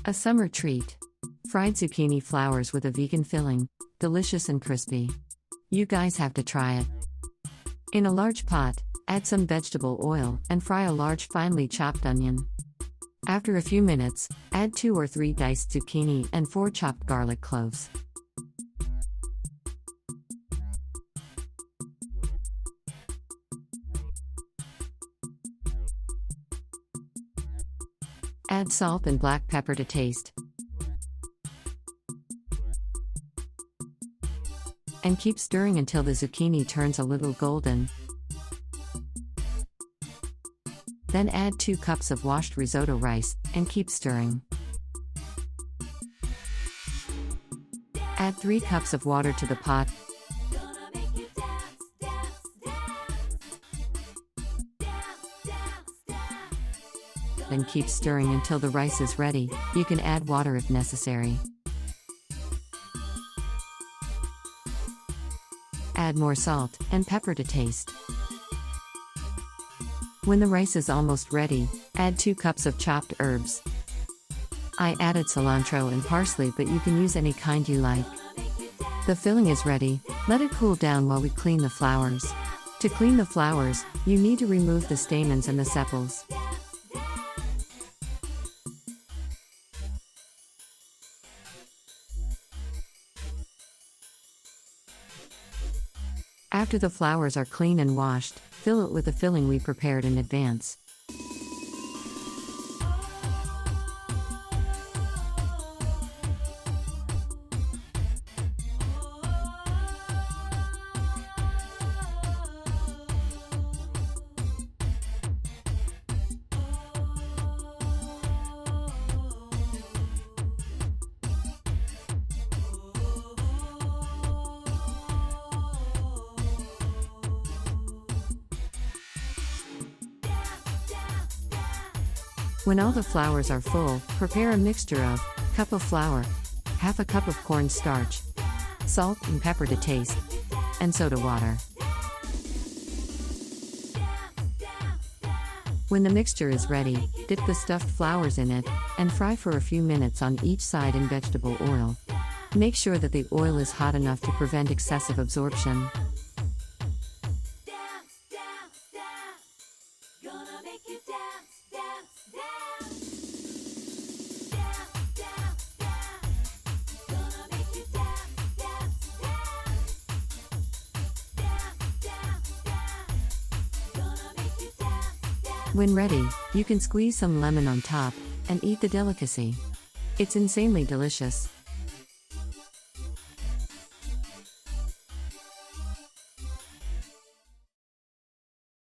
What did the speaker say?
A summer treat. Fried zucchini flowers with a vegan filling, delicious and crispy. You guys have to try it. In a large pot, add some vegetable oil and fry a large finely chopped onion. After a few minutes, add 2 or 3 diced zucchini and 4 chopped garlic cloves. Add salt and black pepper to taste. And keep stirring until the zucchini turns a little golden. Then add 2 cups of washed risotto rice, and keep stirring. Add 3 cups of water to the pot. And keep stirring until the rice is ready. You can add water if necessary. Add more salt and pepper to taste. When the rice is almost ready, add 2 cups of chopped herbs. I added cilantro and parsley, but you can use any kind you like. The filling is ready. Let it cool down while we clean the flowers. To clean the flowers, you need to remove the stamens and the sepals. After the flowers are clean and washed, fill it with the filling we prepared in advance. When all the flowers are full, prepare a mixture of cup of flour, half a cup of cornstarch, salt and pepper to taste, and soda water. When the mixture is ready, dip the stuffed flowers in it, and fry for a few minutes on each side in vegetable oil. Make sure that the oil is hot enough to prevent excessive absorption. When ready, you can squeeze some lemon on top and eat the delicacy. It's insanely delicious.